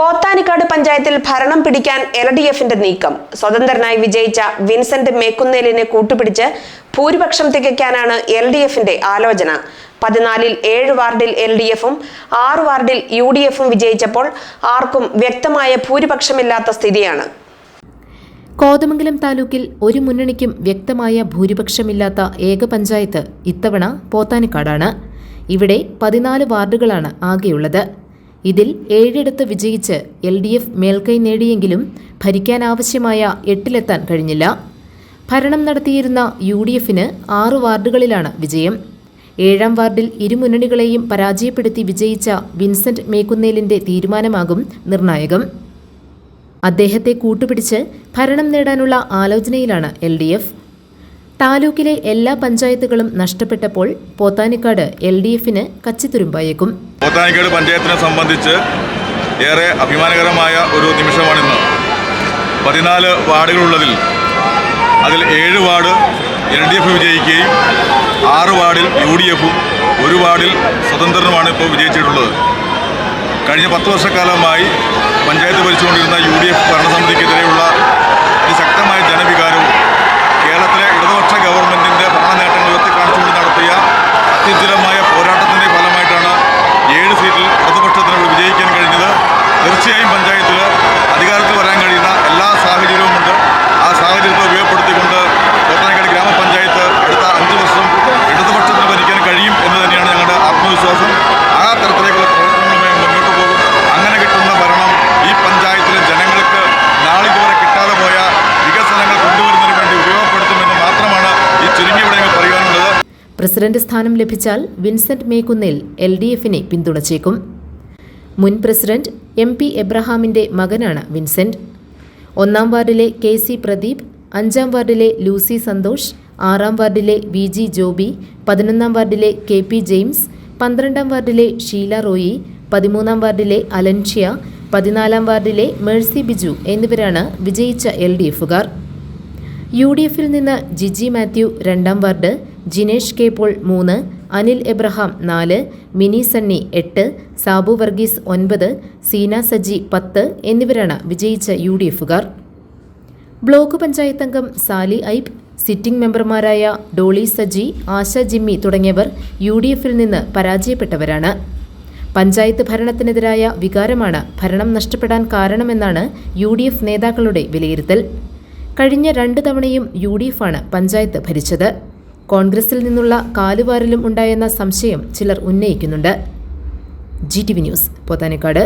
പോത്താനിക്കാട് പഞ്ചായത്തിൽ ഭരണം പിടിക്കാൻ LDFന്റെ നീക്കം. സ്വതന്ത്രനായി വിജയിച്ച വിൻസെന്റ് മേക്കുന്നേലിനെ കൂട്ടുപിടിച്ച് ഭൂരിപക്ഷം തികയ്ക്കാനാണ് LDFന്റെ ആലോചന. 14-ൽ 7 വാർഡിൽ LDFും 6 വാർഡിൽ UDFും വിജയിച്ചപ്പോൾ ആർക്കും വ്യക്തമായ ഭൂരിപക്ഷമില്ലാത്ത സ്ഥിതിയാണ്. കോതമംഗലം താലൂക്കിൽ ഒരു മുന്നണിക്കും വ്യക്തമായ ഭൂരിപക്ഷമില്ലാത്ത ഏക പഞ്ചായത്ത് ഇത്തവണ പോത്താനിക്കാടാണ്. ഇവിടെ 14 വാർഡുകളാണ് ആകെയുള്ളത്. ഇതിൽ 7 വിജയിച്ച് LDF മേൽക്കൈ നേടിയെങ്കിലും ഭരിക്കാനാവശ്യമായ 8-ലെത്താൻ കഴിഞ്ഞില്ല. ഭരണം നടത്തിയിരുന്ന UDFന് 6 വാർഡുകളിലാണ് വിജയം. 7-ാം വാർഡിൽ ഇരുമുന്നണികളെയും പരാജയപ്പെടുത്തി വിജയിച്ച വിൻസെന്റ് മേക്കുന്നേലിന്റെ തീരുമാനമാകും നിർണായകം. അദ്ദേഹത്തെ കൂട്ടുപിടിച്ച് ഭരണം നേടാനുള്ള ആലോചനയിലാണ് LDF. താലൂക്കിലെ എല്ലാ പഞ്ചായത്തുകളും നഷ്ടപ്പെട്ടപ്പോൾ പോത്താനിക്കാട് LDFന് കച്ചിത്തുരുമ്പായേക്കും. പോത്താനിക്കാട് പഞ്ചായത്തിനെ സംബന്ധിച്ച് ഏറെ അഭിമാനകരമായ ഒരു നിമിഷമാണിന്ന്. 14 വാർഡുകളുള്ളതിൽ അതിൽ 7 വാർഡ് LDF വിജയിക്കുകയും 6 വാർഡിൽ UDFും 1 വാർഡിൽ സ്വതന്ത്രനുമാണ് ഇപ്പോൾ വിജയിച്ചിട്ടുള്ളത്. കഴിഞ്ഞ 10 വർഷക്കാലമായി പഞ്ചായത്ത് ഭരിച്ചുകൊണ്ടിരുന്ന UDF ഭരണസമിതിക്കെതിരെയുള്ള ശക്തമായ ജനവികാരവും കേരളത്തിലെ ഇടതുപക്ഷ ഗവൺമെൻറ്റിൻ്റെ ഭരണ നേട്ടങ്ങൾ ഉയർത്തിക്കാണിച്ചുകൊണ്ട് നടത്തിയ അത്യുജ്വലമായ പോരാട്ടത്തിൻ്റെ ഫലമായിട്ടാണ് 7 സീറ്റിൽ ഇടതുപക്ഷത്തിന് വിജയിക്കാൻ കഴിഞ്ഞത്. തീർച്ചയായും പഞ്ചായത്തിൽ അധികാരത്തിൽ വരാൻ കഴിയുന്ന എല്ലാ സാഹചര്യവുമുണ്ട്. ആ സാഹചര്യത്തെ ഉപയോഗപ്പെടുത്തിക്കൊണ്ട് പോത്താനിക്കാട് ഗ്രാമപഞ്ചായത്ത് അടുത്ത 5 വർഷം ഇടതുപക്ഷത്തിന് ഭരിക്കാൻ കഴിയും എന്ന് തന്നെയാണ് ഞങ്ങളുടെ ആത്മവിശ്വാസം. ആ തരത്തിലേക്കുള്ള പ്രവർത്തനങ്ങളുമായി മുന്നോട്ട് പോകും. അങ്ങനെ കിട്ടുന്ന ഭരണം ഈ പഞ്ചായത്തിലെ ജനങ്ങൾക്ക് നാളിതുവരെ കിട്ടാതെ പോയ വികസനങ്ങൾ കൊണ്ടുവരുന്നതിന് വേണ്ടി ഉപയോഗപ്പെടുത്തുമെന്ന് മാത്രമാണ് ഈ ചുരുങ്ങിയ വിടയങ്ങൾ പറയാനുള്ളത്. പ്രസിഡന്റ് സ്ഥാനം ലഭിച്ചാൽ വിൻസെന്റ് മേക്കുന്നേൽ LDFനെ പിന്തുണച്ചേക്കും. മുൻ പ്രസിഡന്റ് MP എബ്രഹാമിന്റെ മകനാണ് വിൻസെന്റ്. 1-ാം വാർഡിലെ KC പ്രദീപ്, 5-ാം വാർഡിലെ ലൂസി സന്തോഷ്, 6-ാം വാർഡിലെ VG ജോബി, 11-ാം വാർഡിലെ KP ജെയിംസ്, 12-ാം വാർഡിലെ ഷീല റോയി, 13-ാം വാർഡിലെ അലൻഷ്യ, 14-ാം വാർഡിലെ മേഴ്സി ബിജു എന്നിവരാണ് വിജയിച്ച LDFുകാർ. UDFിൽ നിന്ന് ജിജി മാത്യു 2-ാം വാർഡ്, ജിനേഷ് കെ പോൾ 3, അനിൽ എബ്രഹാം 4, മിനി സണ്ണി 8, സാബു വർഗീസ് 9, സീന സജി 10 എന്നിവരാണ് വിജയിച്ച UDFുകാർ. ബ്ലോക്ക് പഞ്ചായത്ത് അംഗം സാലി ഐബ്, സിറ്റിംഗ് മെമ്പർമാരായ ഡോളി സജി, ആശ ജിമ്മി തുടങ്ങിയവർ UDFിൽ നിന്ന് പരാജയപ്പെട്ടവരാണ്. പഞ്ചായത്ത് ഭരണത്തിനെതിരായ വികാരമാണ് ഭരണം നഷ്ടപ്പെടാൻ കാരണമെന്നാണ് UDF നേതാക്കളുടെ വിലയിരുത്തൽ. കഴിഞ്ഞ 2 തവണയും UDFാണ് പഞ്ചായത്ത് ഭരിച്ചത്. കോൺഗ്രസിൽ നിന്നുള്ള കാലുവാരലും ഉണ്ടായെന്ന സംശയം ചിലർ ഉന്നയിക്കുന്നുണ്ട്. GTV news, Pothanikkad.